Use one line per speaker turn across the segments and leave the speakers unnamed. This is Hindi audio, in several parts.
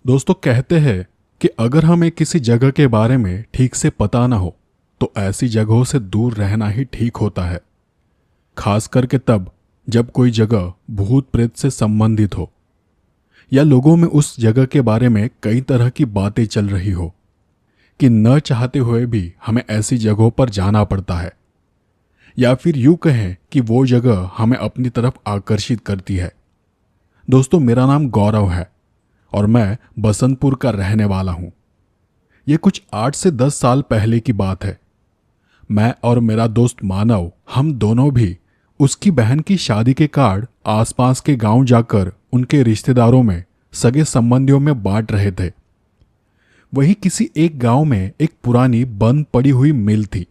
दोस्तों कहते हैं कि अगर हमें किसी जगह के बारे में ठीक से पता ना हो तो ऐसी जगहों से दूर रहना ही ठीक होता है। खास करके तब जब कोई जगह भूत प्रेत से संबंधित हो या लोगों में उस जगह के बारे में कई तरह की बातें चल रही हो कि न चाहते हुए भी हमें ऐसी जगहों पर जाना पड़ता है, या फिर यूं कहें कि वो जगह हमें अपनी तरफ आकर्षित करती है। दोस्तों मेरा नाम गौरव है और मैं बसंतपुर का रहने वाला हूं। ये कुछ 8 से 10 साल पहले की बात है। मैं और मेरा दोस्त मानव, हम दोनों भी उसकी बहन की शादी के कार्ड आसपास के गांव जाकर उनके रिश्तेदारों में, सगे संबंधियों में बांट रहे थे। वहीं किसी एक गांव में एक पुरानी बंद पड़ी हुई मिल थी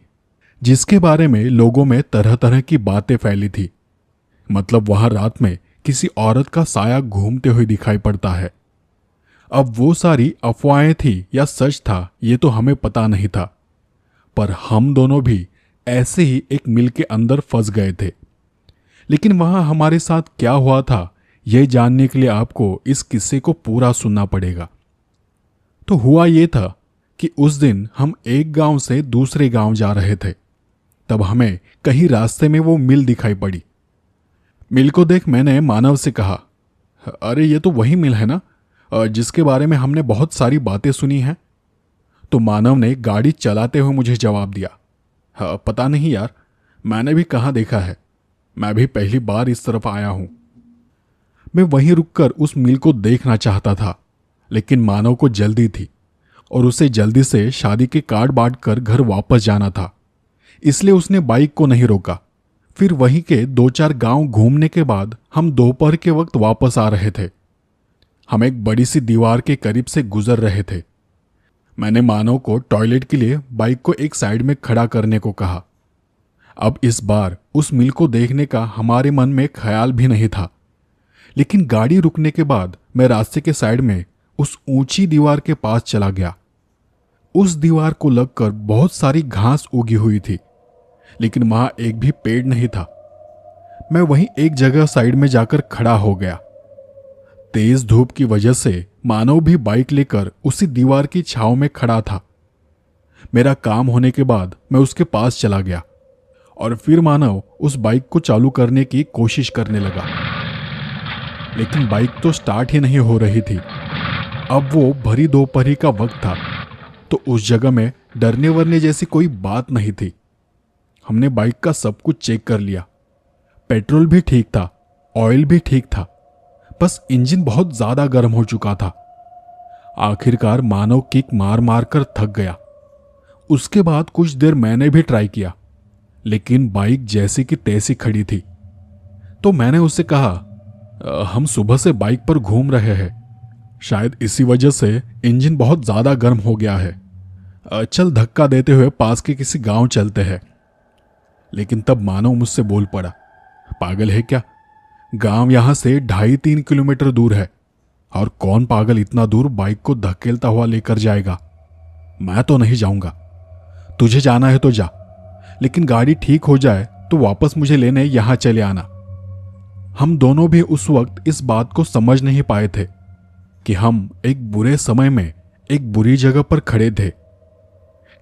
जिसके बारे में लोगों में तरह तरह की बातें फैली थी। मतलब वहां रात में किसी औरत का साया घूमते हुए दिखाई पड़ता है। अब वो सारी अफवाहें थी या सच था ये तो हमें पता नहीं था, पर हम दोनों भी ऐसे ही एक मिल के अंदर फंस गए थे। लेकिन वहां हमारे साथ क्या हुआ था यह जानने के लिए आपको इस किस्से को पूरा सुनना पड़ेगा। तो हुआ ये था कि उस दिन हम एक गांव से दूसरे गांव जा रहे थे। तब हमें कहीं रास्ते में वो मिल दिखाई पड़ी। मिल को देख मैंने मानव से कहा, अरे ये तो वही मिल है ना जिसके बारे में हमने बहुत सारी बातें सुनी हैं। तो मानव ने गाड़ी चलाते हुए मुझे जवाब दिया, पता नहीं यार, मैंने भी कहाँ देखा है, मैं भी पहली बार इस तरफ आया हूं। मैं वहीं रुककर उस मिल को देखना चाहता था, लेकिन मानव को जल्दी थी और उसे जल्दी से शादी के कार्ड बांट कर घर वापस जाना था, इसलिए उसने बाइक को नहीं रोका। फिर वहीं के 2-4 गांव घूमने के बाद हम दोपहर के वक्त वापस आ रहे थे। हम एक बड़ी सी दीवार के करीब से गुजर रहे थे। मैंने मानव को टॉयलेट के लिए बाइक को एक साइड में खड़ा करने को कहा। अब इस बार उस मिल को देखने का हमारे मन में ख्याल भी नहीं था, लेकिन गाड़ी रुकने के बाद मैं रास्ते के साइड में उस ऊंची दीवार के पास चला गया। उस दीवार को लगकर बहुत सारी घास उगी हुई थी, लेकिन वहां एक भी पेड़ नहीं था। मैं वहीं एक जगह साइड में जाकर खड़ा हो गया। तेज धूप की वजह से मानव भी बाइक लेकर उसी दीवार की छांव में खड़ा था। मेरा काम होने के बाद मैं उसके पास चला गया और फिर मानव उस बाइक को चालू करने की कोशिश करने लगा, लेकिन बाइक तो स्टार्ट ही नहीं हो रही थी। अब वो भरी दोपहरी का वक्त था, तो उस जगह में डरने वरने जैसी कोई बात नहीं थी। हमने बाइक का सब कुछ चेक कर लिया। पेट्रोल भी ठीक था, ऑयल भी ठीक था, बस इंजन बहुत ज्यादा गर्म हो चुका था। आखिरकार मानव किक मार मार कर थक गया। उसके बाद कुछ देर मैंने भी ट्राई किया, लेकिन बाइक जैसी की तैसी खड़ी थी। तो मैंने उससे कहा, हम सुबह से बाइक पर घूम रहे हैं, शायद इसी वजह से इंजन बहुत ज्यादा गर्म हो गया है। चल धक्का देते हुए पास के किसी गांव चलते हैं। लेकिन तब मानव मुझसे बोल पड़ा, पागल है क्या, गांव यहां से 2.5-3 किलोमीटर दूर है, और कौन पागल इतना दूर बाइक को धकेलता हुआ लेकर जाएगा। मैं तो नहीं जाऊंगा, तुझे जाना है तो जा, लेकिन गाड़ी ठीक हो जाए तो वापस मुझे लेने यहां चले आना। हम दोनों भी उस वक्त इस बात को समझ नहीं पाए थे कि हम एक बुरे समय में एक बुरी जगह पर खड़े थे।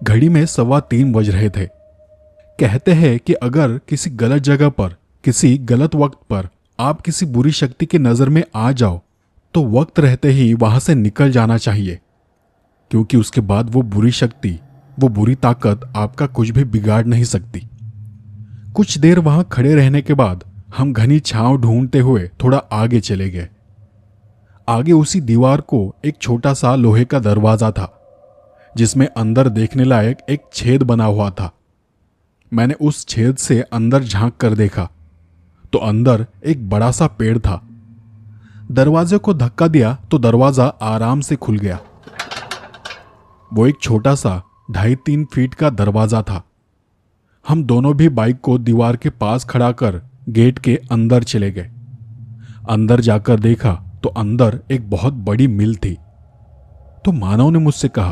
घड़ी में 3:15 बज रहे थे। कहते हैं कि अगर किसी गलत जगह पर किसी गलत वक्त पर आप किसी बुरी शक्ति की नजर में आ जाओ तो वक्त रहते ही वहां से निकल जाना चाहिए, क्योंकि उसके बाद वो बुरी शक्ति, वो बुरी ताकत आपका कुछ भी बिगाड़ नहीं सकती। कुछ देर वहां खड़े रहने के बाद हम घनी छांव ढूंढते हुए थोड़ा आगे चले गए। आगे उसी दीवार को एक छोटा सा लोहे का दरवाजा था, जिसमें अंदर देखने लायक एक छेद बना हुआ था। मैंने उस छेद से अंदर झांक कर देखा तो अंदर एक बड़ा सा पेड़ था। दरवाजे को धक्का दिया तो दरवाजा आराम से खुल गया। वो एक छोटा सा 2.5-3 फीट का दरवाजा था। हम दोनों भी बाइक को दीवार के पास खड़ा कर गेट के अंदर चले गए। अंदर जाकर देखा तो अंदर एक बहुत बड़ी मिल थी। तो मानव ने मुझसे कहा,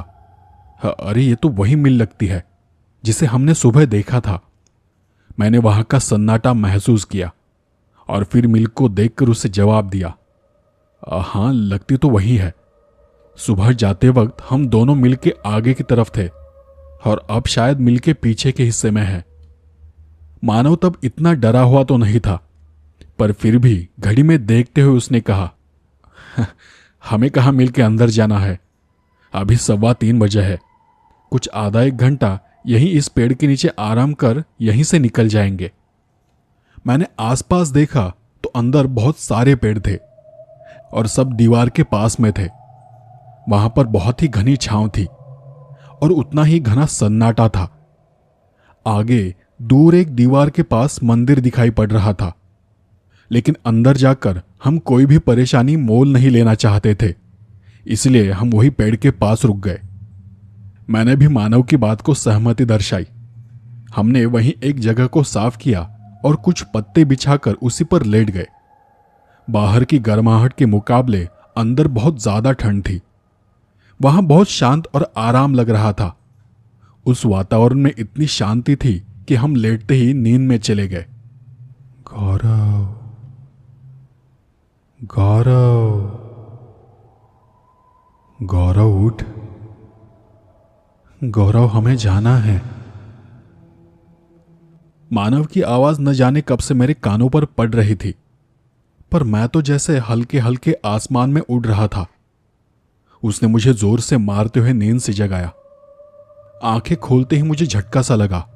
अरे ये तो वही मिल लगती है जिसे हमने सुबह देखा था। मैंने वहां का सन्नाटा महसूस किया और फिर मिल को देखकर उसे जवाब दिया, हाँ लगती तो वही है। सुबह जाते वक्त हम दोनों मिलके आगे की तरफ थे और अब शायद मिलके पीछे के हिस्से में है। मानव तब इतना डरा हुआ तो नहीं था, पर फिर भी घड़ी में देखते हुए उसने कहा, हमें कहाँ मिलके अंदर जाना है, अभी 3:15 बजे है। कुछ आधा एक घंटा यहीं इस पेड़ के नीचे आराम कर यहीं से निकल जाएंगे। मैंने आसपास देखा तो अंदर बहुत सारे पेड़ थे और सब दीवार के पास में थे। वहां पर बहुत ही घनी छांव थी और उतना ही घना सन्नाटा था। आगे दूर एक दीवार के पास मंदिर दिखाई पड़ रहा था, लेकिन अंदर जाकर हम कोई भी परेशानी मोल नहीं लेना चाहते थे, इसलिए हम वही पेड़ के पास रुक गए। मैंने भी मानव की बात को सहमति दर्शाई। हमने वहीं एक जगह को साफ किया और कुछ पत्ते बिछाकर उसी पर लेट गए। बाहर की गर्माहट के मुकाबले अंदर बहुत ज्यादा ठंड थी। वहां बहुत शांत और आराम लग रहा था। उस वातावरण में इतनी शांति थी कि हम लेटते ही नींद में चले गए। गौरव, गौरव, गौरव उठ, गौरव हमें जाना है। मानव की आवाज न जाने कब से मेरे कानों पर पड़ रही थी, पर मैं तो जैसे हल्के हल्के आसमान में उड़ रहा था। उसने मुझे जोर से मारते हुए नींद से जगाया। आंखें खोलते ही मुझे झटका सा लगा।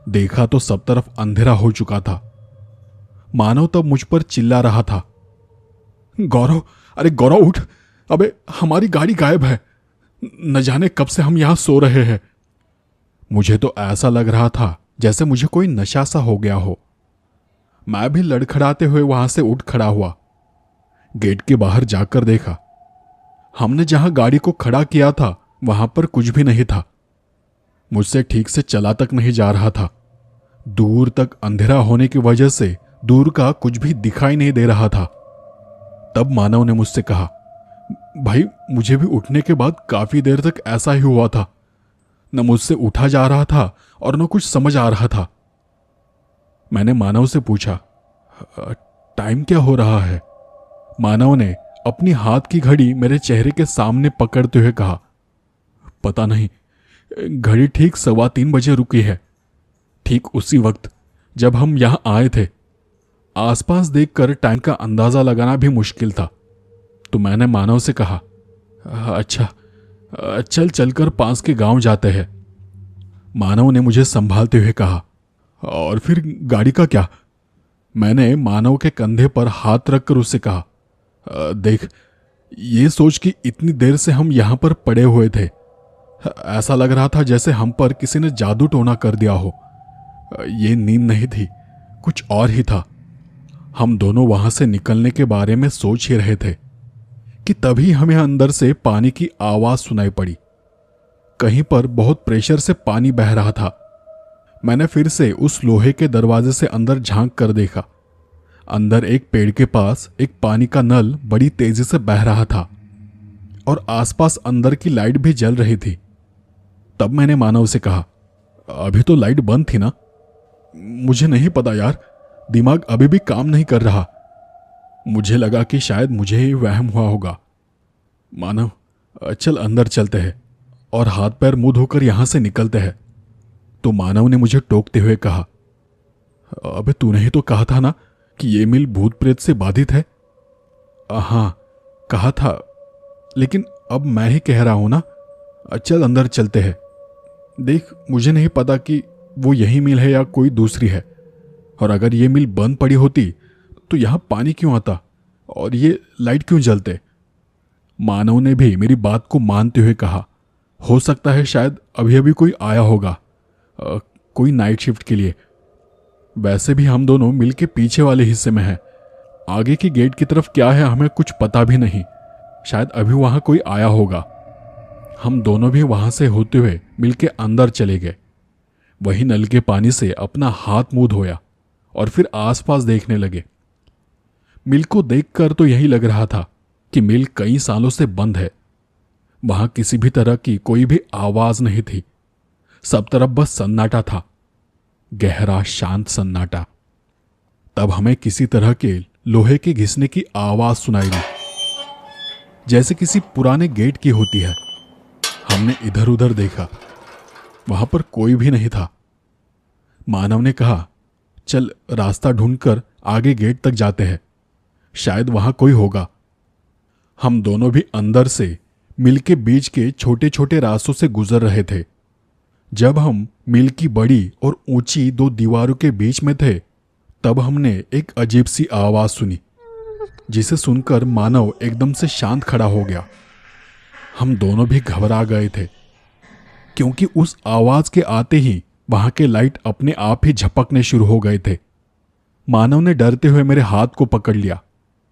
देखा तो सब तरफ अंधेरा हो चुका था। मानव तब मुझ पर चिल्ला रहा था, गौरव, अरे गौरव उठ, अबे हमारी गाड़ी गायब है, न जाने कब से हम यहां सो रहे हैं। मुझे तो ऐसा लग रहा था जैसे मुझे कोई नशा सा हो गया हो। मैं भी लड़खड़ाते हुए वहां से उठ खड़ा हुआ। गेट के बाहर जाकर देखा। हमने जहां गाड़ी को खड़ा किया था वहां पर कुछ भी नहीं था। मुझसे ठीक से चला तक नहीं जा रहा था। दूर तक अंधेरा होने की वजह से दूर का कुछ भी दिखाई नहीं दे रहा था। तब मानव ने मुझसे कहा, भाई मुझे भी उठने के बाद काफी देर तक ऐसा ही हुआ था। न मुझसे उठा जा रहा था और न कुछ समझ आ रहा था। मैंने मानव से पूछा, टाइम क्या हो रहा है? मानव ने अपनी हाथ की घड़ी मेरे चेहरे के सामने पकड़ते हुए कहा, पता नहीं, घड़ी ठीक 3:15 बजे रुकी है। ठीक उसी वक्त जब हम यहां आए थे। आसपास देखकर टाइम का अंदाजा लगाना भी मुश्किल था। तो मैंने मानव से कहा, अच्छा चलकर पास के गांव जाते हैं। मानव ने मुझे संभालते हुए कहा, और फिर गाड़ी का क्या? मैंने मानव के कंधे पर हाथ रखकर उससे कहा, देख, ये सोच कि इतनी देर से हम यहां पर पड़े हुए थे, ऐसा लग रहा था जैसे हम पर किसी ने जादू टोना कर दिया हो। ये नींद नहीं थी, कुछ और ही था। हम दोनों वहां से निकलने के बारे में सोच ही रहे थे कि तभी हमें अंदर से पानी की आवाज सुनाई पड़ी। कहीं पर बहुत प्रेशर से पानी बह रहा था। मैंने फिर से उस लोहे के दरवाजे से अंदर झांक कर देखा। अंदर एक पेड़ के पास एक पानी का नल बड़ी तेजी से बह रहा था और आसपास अंदर की लाइट भी जल रही थी। तब मैंने मानव से कहा, अभी तो लाइट बंद थी ना? मुझे नहीं पता यार, दिमाग अभी भी काम नहीं कर रहा। मुझे लगा कि शायद मुझे ही वहम हुआ होगा। मानव, चल अंदर चलते हैं और हाथ पैर मुंह धोकर यहां से निकलते हैं। तो मानव ने मुझे टोकते हुए कहा, अबे तूने ही तो कहा था ना कि ये मिल भूत प्रेत से बाधित है। हाँ कहा था, लेकिन अब मैं ही कह रहा हूं ना। चल अंदर चलते हैं। देख, मुझे नहीं पता कि वो यही मिल है या कोई दूसरी है, और अगर ये मिल बंद पड़ी होती तो यहां पानी क्यों आता और ये लाइट क्यों जलते? मानव ने भी मेरी बात को मानते हुए कहा, हो सकता है शायद अभी अभी कोई आया होगा, कोई नाइट शिफ्ट के लिए। वैसे भी हम दोनों मिलके पीछे वाले हिस्से में हैं। आगे की गेट की तरफ क्या है हमें कुछ पता भी नहीं। शायद अभी वहां कोई आया होगा। हम दोनों भी वहां से होते हुए मिलके अंदर चले गए। वही नल के पानी से अपना हाथ मुंह धोया और फिर आसपास देखने लगे। मिल को देखकर तो यही लग रहा था कि मिल कई सालों से बंद है। वहां किसी भी तरह की कोई भी आवाज नहीं थी। सब तरफ बस सन्नाटा था, गहरा शांत सन्नाटा। तब हमें किसी तरह के लोहे के घिसने की आवाज सुनाई दी। जैसे किसी पुराने गेट की होती है। हमने इधर उधर देखा, वहां पर कोई भी नहीं था। मानव ने कहा, चल रास्ता ढूंढकर आगे गेट तक जाते हैं, शायद वहां कोई होगा। हम दोनों भी अंदर से मिल के बीच के छोटे छोटे रास्तों से गुजर रहे थे। जब हम मिल की बड़ी और ऊंची दो दीवारों के बीच में थे, तब हमने एक अजीब सी आवाज सुनी, जिसे सुनकर मानव एकदम से शांत खड़ा हो गया। हम दोनों भी घबरा गए थे, क्योंकि उस आवाज के आते ही वहां के लाइट अपने आप ही झपकने शुरू हो गए थे। मानव ने डरते हुए मेरे हाथ को पकड़ लिया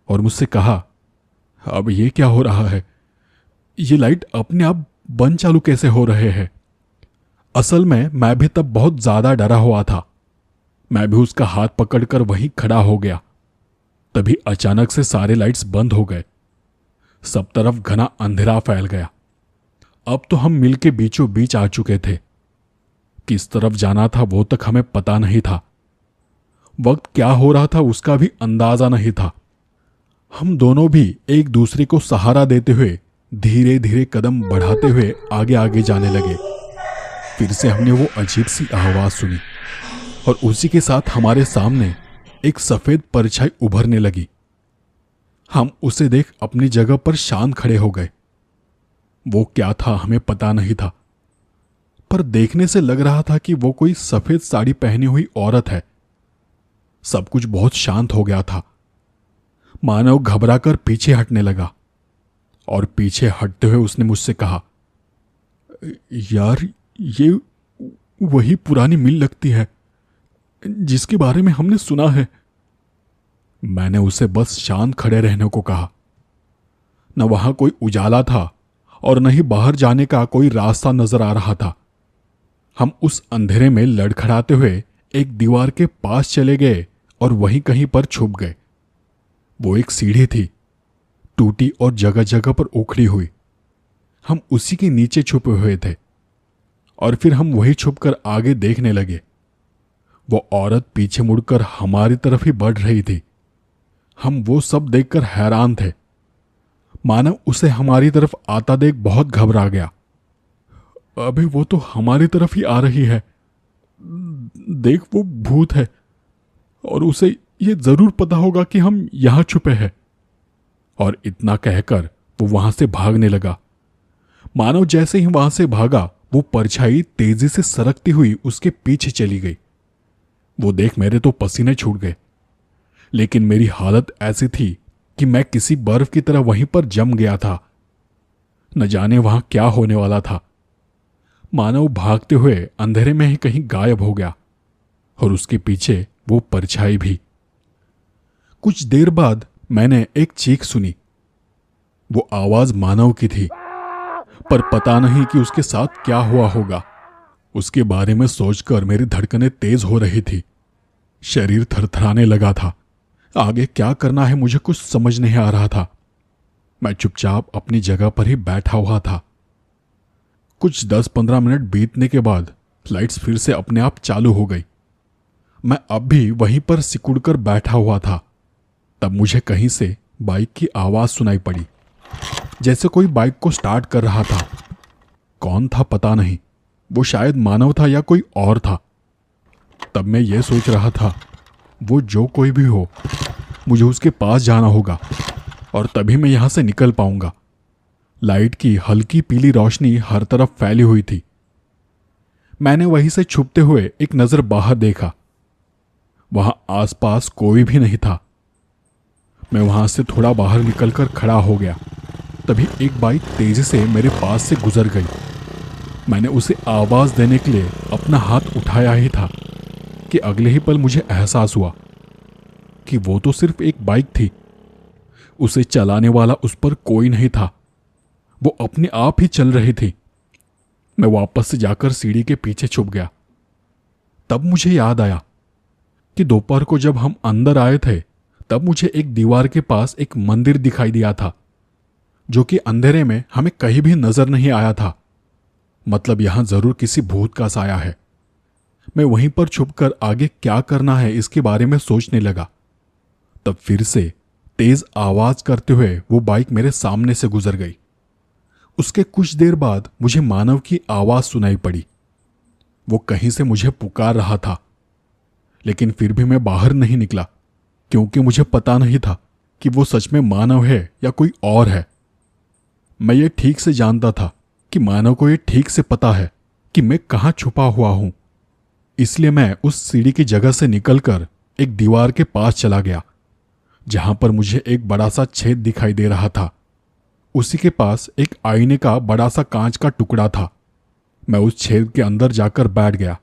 और मुझसे कहा, अब ये क्या हो रहा है? ये लाइट अपने आप बंद चालू कैसे हो रहे हैं? असल में मैं भी तब बहुत ज्यादा डरा हुआ था। मैं भी उसका हाथ पकड़कर वहीं खड़ा हो गया। तभी अचानक से सारे लाइट्स बंद हो गए। सब तरफ घना अंधेरा फैल गया। अब तो हम मिल के बीचों बीच आ चुके थे। किस तरफ जाना था वो तक हमें पता नहीं था। वक्त क्या हो रहा था उसका भी अंदाजा नहीं था। हम दोनों भी एक दूसरे को सहारा देते हुए धीरे धीरे कदम बढ़ाते हुए आगे आगे जाने लगे। फिर से हमने वो अजीब सी आवाज सुनी और उसी के साथ हमारे सामने एक सफेद परछाई उभरने लगी। हम उसे देख अपनी जगह पर शांत खड़े हो गए। वो क्या था हमें पता नहीं था, पर देखने से लग रहा था कि वो कोई सफेद साड़ी पहनी हुई औरत है। सब कुछ बहुत शांत हो गया था। मानव घबराकर पीछे हटने लगा और पीछे हटते हुए उसने मुझसे कहा, यार ये वही पुरानी मिल लगती है जिसके बारे में हमने सुना है। मैंने उसे बस शांत खड़े रहने को कहा। न वहां कोई उजाला था और न ही बाहर जाने का कोई रास्ता नजर आ रहा था। हम उस अंधेरे में लड़खड़ाते हुए एक दीवार के पास चले गए और वहीं कहीं पर छुप गए। वो एक सीढ़ी थी, टूटी और जगह जगह पर उखड़ी हुई। हम उसी के नीचे छुपे हुए थे और फिर हम वही छुपकर आगे देखने लगे। वो औरत पीछे मुड़कर हमारी तरफ ही बढ़ रही थी। हम वो सब देखकर हैरान थे। मानव उसे हमारी तरफ आता देख बहुत घबरा गया। अबे वो तो हमारी तरफ ही आ रही है, देख वो भूत है और उसे ये जरूर पता होगा कि हम यहां छुपे हैं। और इतना कहकर वो वहां से भागने लगा। मानव जैसे ही वहां से भागा, वो परछाई तेजी से सरकती हुई उसके पीछे चली गई। वो देख मेरे तो पसीने छूट गए, लेकिन मेरी हालत ऐसी थी कि मैं किसी बर्फ की तरह वहीं पर जम गया था। न जाने वहां क्या होने वाला था। मानव भागते हुए अंधेरे में ही कहीं गायब हो गया और उसके पीछे वो परछाई भी। कुछ देर बाद मैंने एक चीख सुनी। वो आवाज मानव की थी, पर पता नहीं कि उसके साथ क्या हुआ होगा। उसके बारे में सोचकर मेरी धड़कनें तेज हो रही थी। शरीर थरथराने लगा था। आगे क्या करना है मुझे कुछ समझ नहीं आ रहा था। मैं चुपचाप अपनी जगह पर ही बैठा हुआ था। कुछ 10-15 मिनट बीतने के बाद लाइट्स फिर से अपने आप चालू हो गई। मैं अब भी वहीं पर सिकुड़कर बैठा हुआ था। तब मुझे कहीं से बाइक की आवाज सुनाई पड़ी, जैसे कोई बाइक को स्टार्ट कर रहा था। कौन था पता नहीं, वो शायद मानव था या कोई और था। तब मैं ये सोच रहा था, वो जो कोई भी हो, मुझे उसके पास जाना होगा और तभी मैं यहां से निकल पाऊंगा। लाइट की हल्की पीली रोशनी हर तरफ फैली हुई थी। मैंने वहीं से छुपते हुए एक नजर बाहर देखा। वहां आसपास कोई भी नहीं था। मैं वहां से थोड़ा बाहर निकलकर खड़ा हो गया। तभी एक बाइक तेजी से मेरे पास से गुजर गई। मैंने उसे आवाज देने के लिए अपना हाथ उठाया ही था कि अगले ही पल मुझे एहसास हुआ कि वो तो सिर्फ एक बाइक थी। उसे चलाने वाला उस पर कोई नहीं था। वो अपने आप ही चल रही थी। मैं वापस से जाकर सीढ़ी के पीछे छुप गया। तब मुझे याद आया कि दोपहर को जब हम अंदर आए थे, तब मुझे एक दीवार के पास एक मंदिर दिखाई दिया था, जो कि अंधेरे में हमें कहीं भी नजर नहीं आया था। मतलब यहां जरूर किसी भूत का साया है। मैं वहीं पर छुपकर आगे क्या करना है इसके बारे में सोचने लगा। तब फिर से तेज आवाज करते हुए वो बाइक मेरे सामने से गुजर गई। उसके कुछ देर बाद मुझे मानव की आवाज सुनाई पड़ी। वो कहीं से मुझे पुकार रहा था, लेकिन फिर भी मैं बाहर नहीं निकला, क्योंकि मुझे पता नहीं था कि वो सच में मानव है या कोई और है। मैं ये ठीक से जानता था कि मानव को ये ठीक से पता है कि मैं कहाँ छुपा हुआ हूं। इसलिए मैं उस सीढ़ी की जगह से निकलकर एक दीवार के पास चला गया, जहां पर मुझे एक बड़ा सा छेद दिखाई दे रहा था। उसी के पास एक आईने का बड़ा सा कांच का टुकड़ा था। मैं उस छेद के अंदर जाकर बैठ गया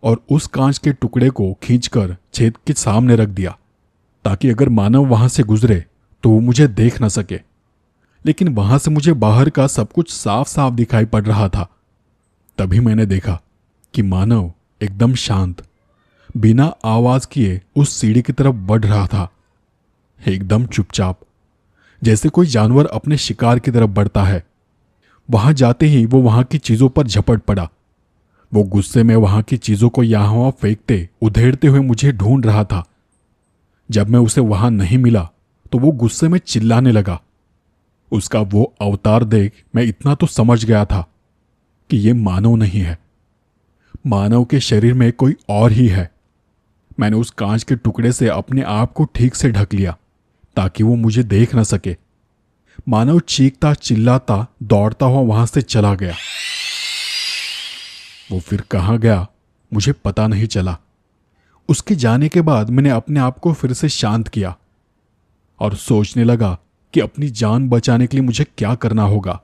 और उस कांच के टुकड़े को खींचकर छेद के सामने रख दिया, ताकि अगर मानव वहां से गुजरे तो वो मुझे देख न सके। लेकिन वहां से मुझे बाहर का सब कुछ साफ साफ दिखाई पड़ रहा था। तभी मैंने देखा कि मानव एकदम शांत, बिना आवाज किए उस सीढ़ी की तरफ बढ़ रहा था, एकदम चुपचाप, जैसे कोई जानवर अपने शिकार की तरफ बढ़ता है। वहां जाते ही वो वहां की चीजों पर झपट पड़ा। वो गुस्से में वहां की चीजों को यहां वहां फेंकते उधेड़ते हुए मुझे ढूंढ रहा था। जब मैं उसे वहां नहीं मिला तो वो गुस्से में चिल्लाने लगा। उसका वो अवतार देख मैं इतना तो समझ गया था कि ये मानव नहीं है, मानव के शरीर में कोई और ही है। मैंने उस कांच के टुकड़े से अपने आप को ठीक से ढक लिया ताकि वो मुझे देख न सके। मानव चीखता चिल्लाता दौड़ता हुआ वहां से चला गया। वो फिर कहां गया मुझे पता नहीं चला। उसके जाने के बाद मैंने अपने आप को फिर से शांत किया और सोचने लगा कि अपनी जान बचाने के लिए मुझे क्या करना होगा।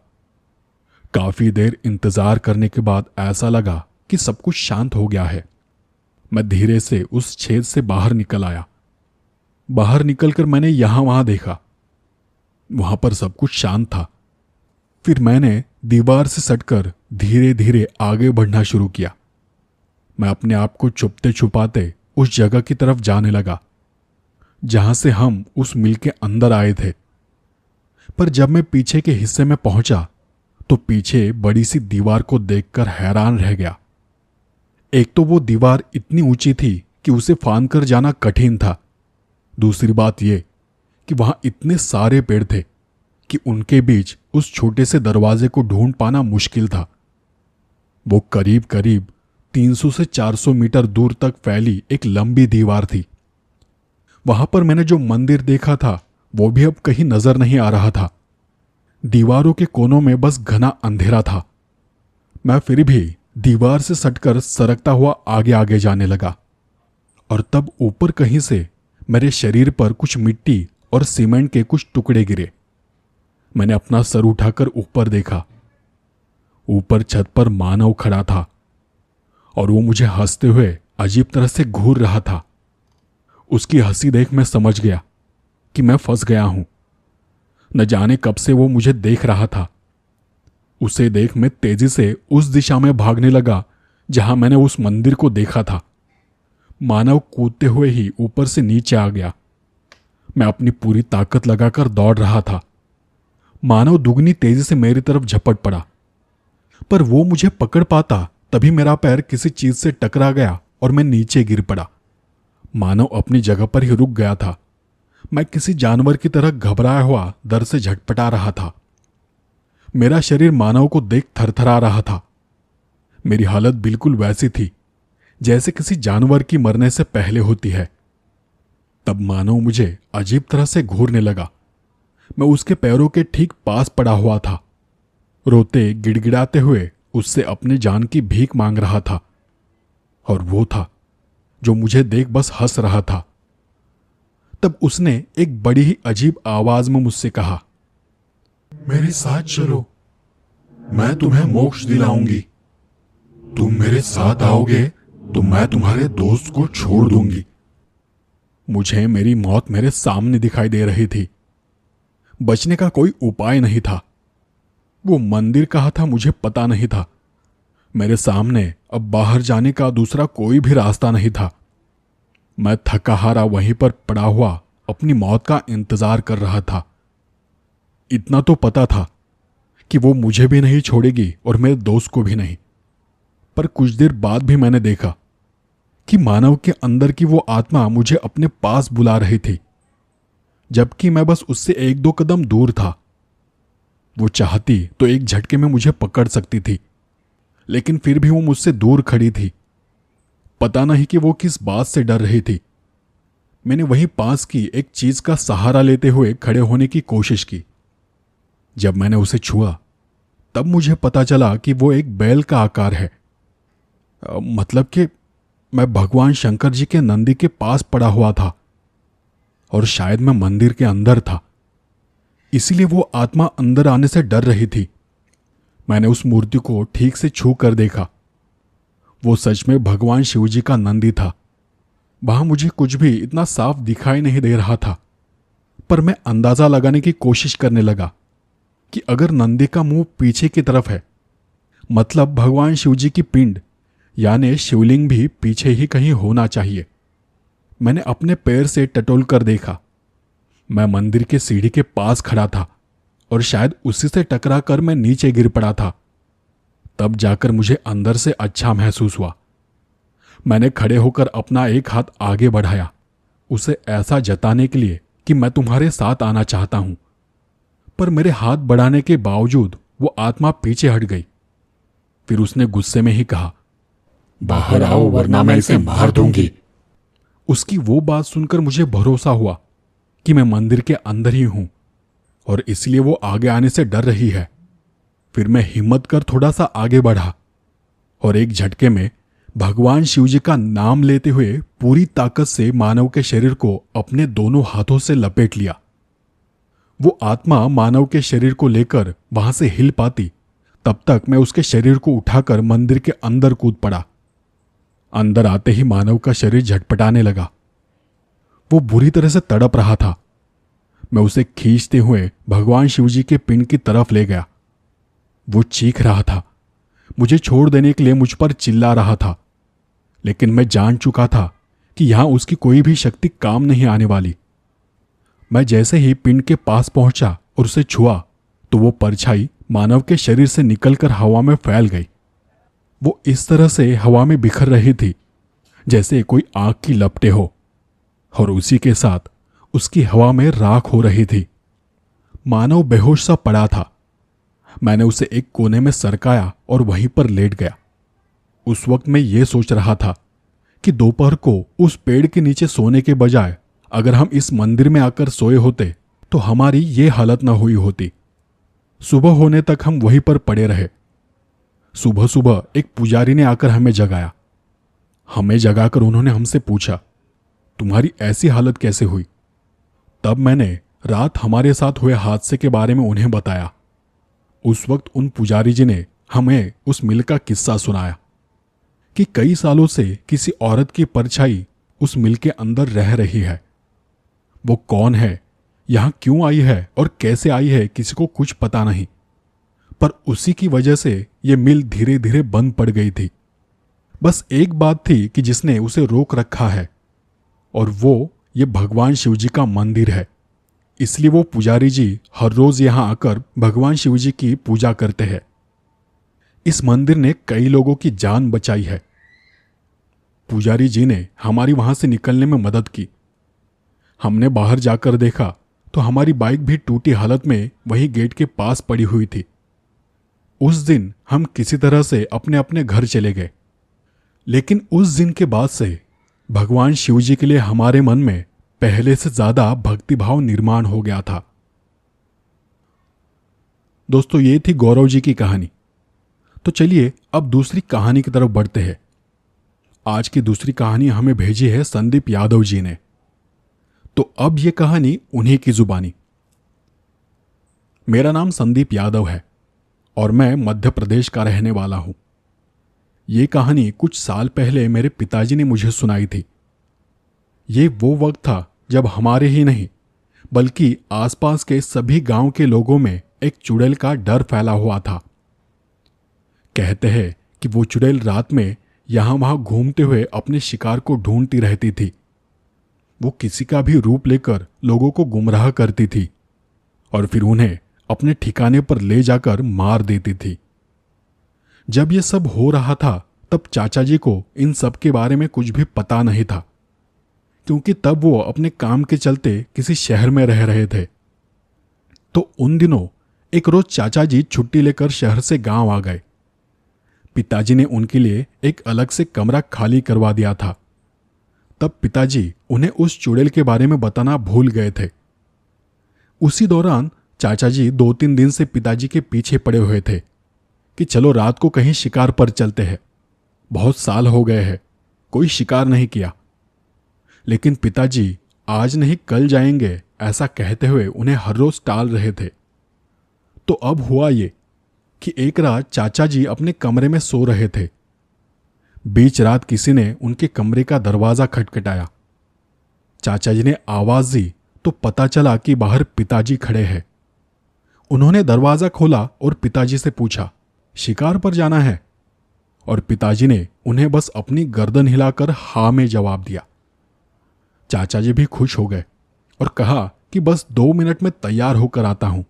काफी देर इंतजार करने के बाद ऐसा लगा कि सब कुछ शांत हो गया है। मैं धीरे से उस छेद से बाहर निकल आया। बाहर निकलकर मैंने यहां वहां देखा, वहां पर सब कुछ शांत था। फिर मैंने दीवार से सटकर धीरे धीरे आगे बढ़ना शुरू किया। मैं अपने आप को छुपते छुपाते उस जगह की तरफ जाने लगा जहां से हम उस मिल के अंदर आए थे। पर जब मैं पीछे के हिस्से में पहुंचा तो पीछे बड़ी सी दीवार को देखकर हैरान रह गया। एक तो वो दीवार इतनी ऊंची थी कि उसे फांद कर जाना कठिन था। दूसरी बात यह कि वहां इतने सारे पेड़ थे कि उनके बीच उस छोटे से दरवाजे को ढूंढ पाना मुश्किल था। वो करीब करीब 300 से 400 मीटर दूर तक फैली एक लंबी दीवार थी। वहां पर मैंने जो मंदिर देखा था वो भी अब कहीं नजर नहीं आ रहा था। दीवारों के कोनों में बस घना अंधेरा था। मैं फिर भी दीवार से सटकर सरकता हुआ आगे आगे जाने लगा और तब ऊपर कहीं से मेरे शरीर पर कुछ मिट्टी और सीमेंट के कुछ टुकड़े गिरे। मैंने अपना सर उठाकर ऊपर देखा। ऊपर छत पर मानव खड़ा था और वो मुझे हंसते हुए अजीब तरह से घूर रहा था। उसकी हंसी देख मैं समझ गया कि मैं फंस गया हूं। न जाने कब से वो मुझे देख रहा था। उसे देख मैं तेजी से उस दिशा में भागने लगा जहां मैंने उस मंदिर को देखा था। मानव कूदते हुए ही ऊपर से नीचे आ गया। मैं अपनी पूरी ताकत लगाकर दौड़ रहा था। मानव दुगनी तेजी से मेरी तरफ झपट पड़ा, पर वो मुझे पकड़ पाता तभी मेरा पैर किसी चीज से टकरा गया और मैं नीचे गिर पड़ा। मानव अपनी जगह पर ही रुक गया था। मैं किसी जानवर की तरह घबराया हुआ दर से झटपटा रहा था। मेरा शरीर मानव को देख थरथरा रहा था। मेरी हालत बिल्कुल वैसी थी जैसे किसी जानवर की मरने से पहले होती है। तब मानव मुझे अजीब तरह से घूरने लगा। मैं उसके पैरों के ठीक पास पड़ा हुआ था। रोते गिड़गिड़ाते हुए उससे अपनी जान की भीख मांग रहा था। और वो था जो मुझे देख बस हंस रहा था। तब उसने एक बड़ी ही अजीब आवाज में मुझसे कहा,
मेरे साथ चलो, मैं तुम्हें मोक्ष दिलाऊंगी। तुम मेरे साथ आओगे तो मैं तुम्हारे दोस्त को छोड़ दूंगी।
मुझे मेरी मौत मेरे सामने दिखाई दे रही थी। बचने का कोई उपाय नहीं था। वो मंदिर कहाँ था मुझे पता नहीं था। मेरे सामने अब बाहर जाने का दूसरा कोई भी रास्ता नहीं था। मैं थका हारा वहीं पर पड़ा हुआ अपनी मौत का इंतजार कर रहा था। इतना तो पता था कि वो मुझे भी नहीं छोड़ेगी और मेरे दोस्त को भी नहीं। पर कुछ देर बाद भी मैंने देखा कि मानव के अंदर की वो आत्मा मुझे अपने पास बुला रही थी। जबकि मैं बस उससे एक दो कदम दूर था। वो चाहती तो एक झटके में मुझे पकड़ सकती थी, लेकिन फिर भी वो मुझसे दूर खड़ी थी। पता नहीं कि वो किस बात से डर रही थी। मैंने वहीं पास की एक चीज का सहारा लेते हुए खड़े होने की कोशिश की। जब मैंने उसे छुआ तब मुझे पता चला कि वो एक बैल का आकार है। मतलब कि मैं भगवान शंकर जी के नंदी के पास पड़ा हुआ था और शायद मैं मंदिर के अंदर था, इसीलिए वो आत्मा अंदर आने से डर रही थी। मैंने उस मूर्ति को ठीक से छू कर देखा। वो सच में भगवान शिवजी का नंदी था। वहां मुझे कुछ भी इतना साफ दिखाई नहीं दे रहा था, पर मैं अंदाजा लगाने की कोशिश करने लगा कि अगर नंदी का मुंह पीछे की तरफ है, मतलब भगवान शिवजी की पिंड यानी शिवलिंग भी पीछे ही कहीं होना चाहिए। मैंने अपने पैर से टटोल कर देखा। मैं मंदिर के सीढ़ी के पास खड़ा था और शायद उसी से टकरा कर मैं नीचे गिर पड़ा था। तब जाकर मुझे अंदर से अच्छा महसूस हुआ। मैंने खड़े होकर अपना एक हाथ आगे बढ़ाया, उसे ऐसा जताने के लिए कि मैं तुम्हारे साथ आना चाहता हूं। पर मेरे हाथ बढ़ाने के बावजूद वो आत्मा पीछे हट गई। फिर उसने गुस्से में ही कहा,
बाहर आओ वरना मैं इसे मार दूंगी।
उसकी वो बात सुनकर मुझे भरोसा हुआ कि मैं मंदिर के अंदर ही हूं और इसलिए वो आगे आने से डर रही है। फिर मैं हिम्मत कर थोड़ा सा आगे बढ़ा और एक झटके में भगवान शिवजी का नाम लेते हुए पूरी ताकत से मानव के शरीर को अपने दोनों हाथों से लपेट लिया। वो आत्मा मानव के शरीर को लेकर वहां से हिल पाती तब तक मैं उसके शरीर को उठाकर मंदिर के अंदर कूद पड़ा। अंदर आते ही मानव का शरीर झटपटाने लगा। वो बुरी तरह से तड़प रहा था। मैं उसे खींचते हुए भगवान शिवजी के पिंड की तरफ ले गया। वो चीख रहा था, मुझे छोड़ देने के लिए मुझ पर चिल्ला रहा था, लेकिन मैं जान चुका था कि यहां उसकी कोई भी शक्ति काम नहीं आने वाली। मैं जैसे ही पिंड के पास पहुंचा और उसे छुआ तो वो परछाई मानव के शरीर से निकलकर हवा में फैल गई। वो इस तरह से हवा में बिखर रही थी जैसे कोई आग की लपटें हो, और उसी के साथ उसकी हवा में राख हो रही थी। मानव बेहोश सा पड़ा था। मैंने उसे एक कोने में सरकाया और वहीं पर लेट गया। उस वक्त मैं ये सोच रहा था कि दोपहर को उस पेड़ के नीचे सोने के बजाय अगर हम इस मंदिर में आकर सोए होते तो हमारी ये हालत न हुई होती। सुबह होने तक हम वहीं पर पड़े रहे। सुबह सुबह एक पुजारी ने आकर हमें जगाया। हमें जगाकर उन्होंने हमसे पूछा, तुम्हारी ऐसी हालत कैसे हुई? तब मैंने रात हमारे साथ हुए हादसे के बारे में उन्हें बताया। उस वक्त उन पुजारी जी ने हमें उस मिल का किस्सा सुनाया कि कई सालों से किसी औरत की परछाई उस मिल के अंदर रह रही है। वो कौन है, यहां क्यों आई है और कैसे आई है, किसी को कुछ पता नहीं, पर उसी की वजह से ये मिल धीरे धीरे बंद पड़ गई थी। बस एक बात थी कि जिसने उसे रोक रखा है, और वो ये भगवान शिवजी का मंदिर है। इसलिए वो पुजारी जी हर रोज यहां आकर भगवान शिवजी की पूजा करते हैं। इस मंदिर ने कई लोगों की जान बचाई है। पुजारी जी ने हमारी वहां से निकलने में मदद की। हमने बाहर जाकर देखा तो हमारी बाइक भी टूटी हालत में वही गेट के पास पड़ी हुई थी। उस दिन हम किसी तरह से अपने अपने घर चले गए, लेकिन उस दिन के बाद से भगवान शिवजी के लिए हमारे मन में पहले से ज्यादा भक्तिभाव निर्माण हो गया था। दोस्तों, ये थी गौरव जी की कहानी। तो चलिए अब दूसरी कहानी की तरफ बढ़ते हैं। आज की दूसरी कहानी हमें भेजी है संदीप यादव जी ने। तो अब यह कहानी उन्हीं की जुबानी। मेरा नाम संदीप यादव है और मैं मध्य प्रदेश का रहने वाला हूं। यह कहानी कुछ साल पहले मेरे पिताजी ने मुझे सुनाई थी। ये वो वक्त था जब हमारे ही नहीं बल्कि आसपास के सभी गांव के लोगों में एक चुड़ैल का डर फैला हुआ था। कहते हैं कि वो चुड़ैल रात में यहां वहां घूमते हुए अपने शिकार को ढूंढती रहती थी। वो किसी का भी रूप लेकर लोगों को गुमराह करती थी और फिर उन्हें अपने ठिकाने पर ले जाकर मार देती थी। जब ये सब हो रहा था तब चाचा जी को इन सब के बारे में कुछ भी पता नहीं था। क्योंकि तब वो अपने काम के चलते किसी शहर में रह रहे थे। तो उन दिनों एक रोज चाचा जी छुट्टी लेकर शहर से गांव आ गए। पिताजी ने उनके लिए एक अलग से कमरा खाली करवा दिया था। तब पिताजी उन्हें उस चुड़ैल के बारे में बताना भूल गए थे। उसी दौरान चाचा जी 2-3 दिन से पिताजी के पीछे पड़े हुए थे कि चलो रात को कहीं शिकार पर चलते हैं, बहुत साल हो गए हैं, कोई शिकार नहीं किया। लेकिन पिताजी आज नहीं कल जाएंगे ऐसा कहते हुए उन्हें हर रोज टाल रहे थे। तो अब हुआ ये कि एक रात चाचा जी अपने कमरे में सो रहे थे। बीच रात किसी ने उनके कमरे का दरवाजा खटखटाया। चाचा जी ने आवाज दी तो पता चला कि बाहर पिताजी खड़े हैं। उन्होंने दरवाजा खोला और पिताजी से पूछा, शिकार पर जाना है? और पिताजी ने उन्हें बस अपनी गर्दन हिलाकर हाँ में जवाब दिया। चाचा जी भी खुश हो गए और कहा कि बस 2 मिनट में तैयार होकर आता हूं।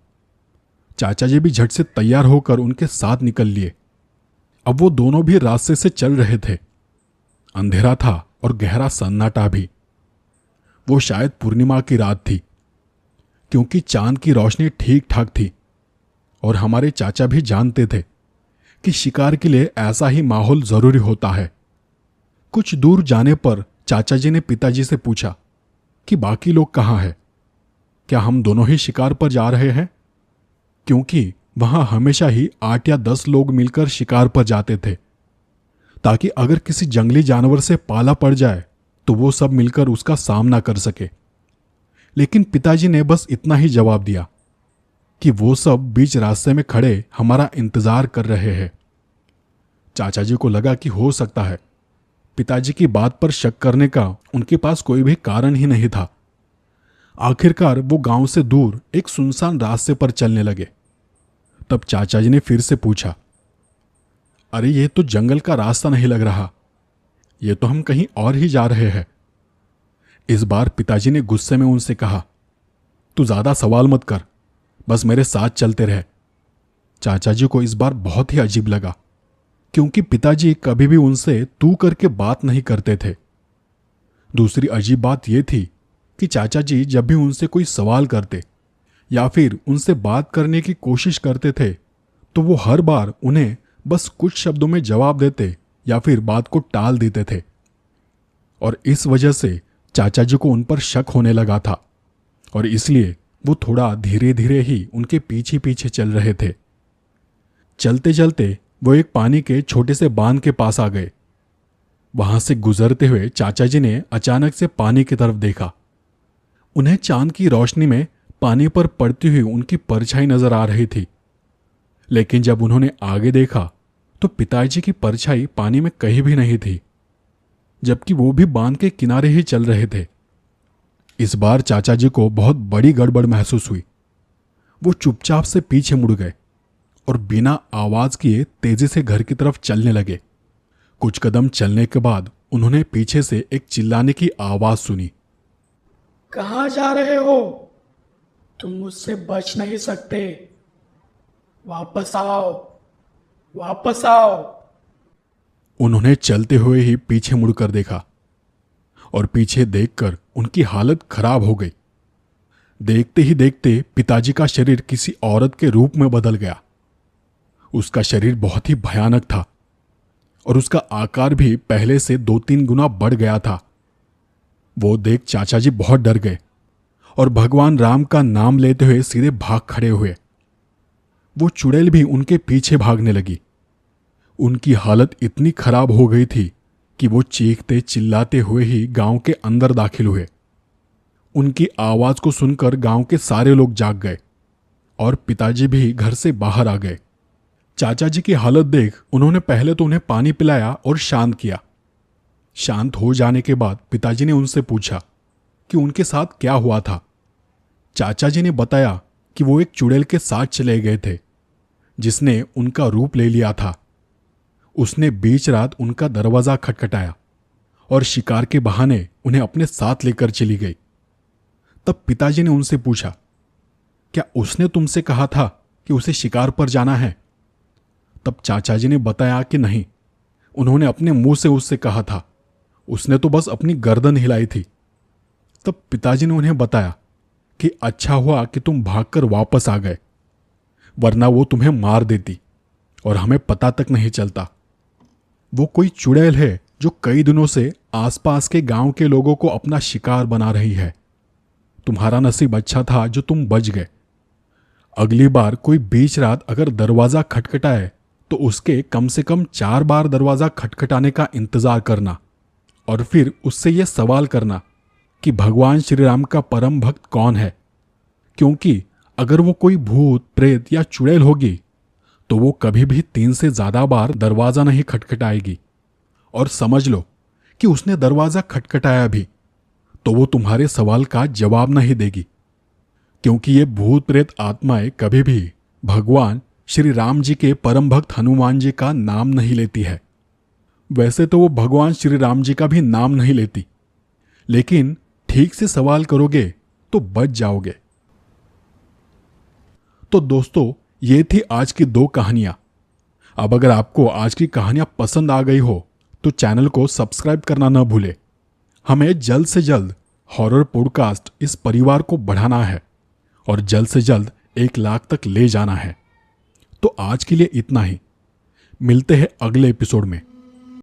चाचा जी भी झट से तैयार होकर उनके साथ निकल लिए। अब वो दोनों भी रास्ते से चल रहे थे। अंधेरा था और गहरा सन्नाटा भी। वो शायद पूर्णिमा की रात थी, क्योंकि चांद की रोशनी ठीक ठाक थी और हमारे चाचा भी जानते थे कि शिकार के लिए ऐसा ही माहौल जरूरी होता है। कुछ दूर जाने पर चाचा जी ने पिताजी से पूछा कि बाकी लोग कहाँ हैं? क्या हम दोनों ही शिकार पर जा रहे हैं? क्योंकि वहां हमेशा ही 8 या 10 लोग मिलकर शिकार पर जाते थे, ताकि अगर किसी जंगली जानवर से पाला पड़ जाए तो वो सब मिलकर उसका सामना कर सके। लेकिन पिताजी ने बस इतना ही जवाब दिया कि वो सब बीच रास्ते में खड़े हमारा इंतजार कर रहे हैं। चाचा जी को लगा कि हो सकता है पिताजी की बात पर शक करने का उनके पास कोई भी कारण ही नहीं था। आखिरकार वो गांव से दूर एक सुनसान रास्ते पर चलने लगे। तब चाचा जी ने फिर से पूछा, अरे ये तो जंगल का रास्ता नहीं लग रहा, ये तो हम कहीं और ही जा रहे हैं। इस बार पिताजी ने गुस्से में उनसे कहा, तू ज्यादा सवाल मत कर, बस मेरे साथ चलते रहे। चाचा जी को इस बार बहुत ही अजीब लगा, क्योंकि पिताजी कभी भी उनसे तू करके बात नहीं करते थे। दूसरी अजीब बात यह थी कि चाचा जी जब भी उनसे कोई सवाल करते या फिर उनसे बात करने की कोशिश करते थे तो वो हर बार उन्हें बस कुछ शब्दों में जवाब देते या फिर बात को टाल देते थे। और इस वजह से चाचा जी को उन पर शक होने लगा था और इसलिए वो थोड़ा धीरे धीरे ही उनके पीछे पीछे चल रहे थे। चलते चलते वो एक पानी के छोटे से बांध के पास आ गए। वहां से गुजरते हुए चाचा जी ने अचानक से पानी की तरफ देखा। उन्हें चांद की रोशनी में पानी पर पड़ती हुई उनकी परछाई नजर आ रही थी। लेकिन जब उन्होंने आगे देखा तो पिताजी की परछाई पानी में कहीं भी नहीं थी, जबकि वो भी बांध के किनारे ही चल रहे थे। इस बार चाचा जी को बहुत बड़ी गड़बड़ महसूस हुई। वो चुपचाप से पीछे मुड़ गए और बिना आवाज किए तेजी से घर की तरफ चलने लगे। कुछ कदम चलने के बाद उन्होंने पीछे से एक चिल्लाने की आवाज सुनी।
कहाँ जा रहे हो? तुम मुझसे बच नहीं सकते। वापस आओ, वापस आओ।
उन्होंने चलते हुए ही पीछे मुड़कर देखा और पीछे देखकर उनकी हालत खराब हो गई। देखते ही देखते पिताजी का शरीर किसी औरत के रूप में बदल गया। उसका शरीर बहुत ही भयानक था और उसका आकार भी पहले से 2-3 गुना बढ़ गया था। वो देख चाचा जी बहुत डर गए और भगवान राम का नाम लेते हुए सीधे भाग खड़े हुए। वो चुड़ैल भी उनके पीछे भागने लगी। उनकी हालत इतनी खराब हो गई थी कि वो चीखते चिल्लाते हुए ही गांव के अंदर दाखिल हुए। उनकी आवाज को सुनकर गांव के सारे लोग जाग गए और पिताजी भी घर से बाहर आ गए। चाचा जी की हालत देख उन्होंने पहले तो उन्हें पानी पिलाया और शांत किया। शांत हो जाने के बाद पिताजी ने उनसे पूछा कि उनके साथ क्या हुआ था। चाचा जी ने बताया कि वो एक चुड़ैल के साथ चले गए थे जिसने उनका रूप ले लिया था। उसने बीच रात उनका दरवाजा खटखटाया और शिकार के बहाने उन्हें अपने साथ लेकर चली गई। तब पिताजी ने उनसे पूछा, क्या उसने तुमसे कहा था कि उसे शिकार पर जाना है? तब चाचा जी ने बताया कि नहीं, उन्होंने अपने मुंह से उससे कहा था। उसने तो बस अपनी गर्दन हिलाई थी तब पिताजी ने उन्हें बताया कि अच्छा हुआ कि तुम भागकर वापस आ गए, वरना वो तुम्हें मार देती और हमें पता तक नहीं चलता। वो कोई चुड़ैल है जो कई दिनों से आसपास के गांव के लोगों को अपना शिकार बना रही है। तुम्हारा नसीब अच्छा था जो तुम बच गए। अगली बार कोई बीच रात अगर दरवाजा खटखटाए तो उसके कम से कम 4 बार दरवाजा खटखटाने का इंतजार करना और फिर उससे यह सवाल करना कि भगवान श्री राम का परम भक्त कौन है, क्योंकि अगर वो कोई भूत प्रेत या चुड़ैल होगी तो वो कभी भी 3 से ज्यादा बार दरवाजा नहीं खटखटाएगी। और समझ लो कि उसने दरवाजा खटखटाया भी तो वो तुम्हारे सवाल का जवाब नहीं देगी, क्योंकि ये भूत प्रेत आत्माएं कभी भी भगवान श्री राम जी के परम भक्त हनुमान जी का नाम नहीं लेती है। वैसे तो वो भगवान श्री राम जी का भी नाम नहीं लेती, लेकिन ठीक से सवाल करोगे तो बच जाओगे। तो दोस्तों, ये थी आज की 2 कहानियां। अब अगर आपको आज की कहानियां पसंद आ गई हो तो चैनल को सब्सक्राइब करना न भूले। हमें जल्द से जल्द हॉरर पॉडकास्ट इस परिवार को बढ़ाना है और जल्द से जल्द 1 लाख तक ले जाना है। तो आज के लिए इतना ही। मिलते हैं अगले एपिसोड में।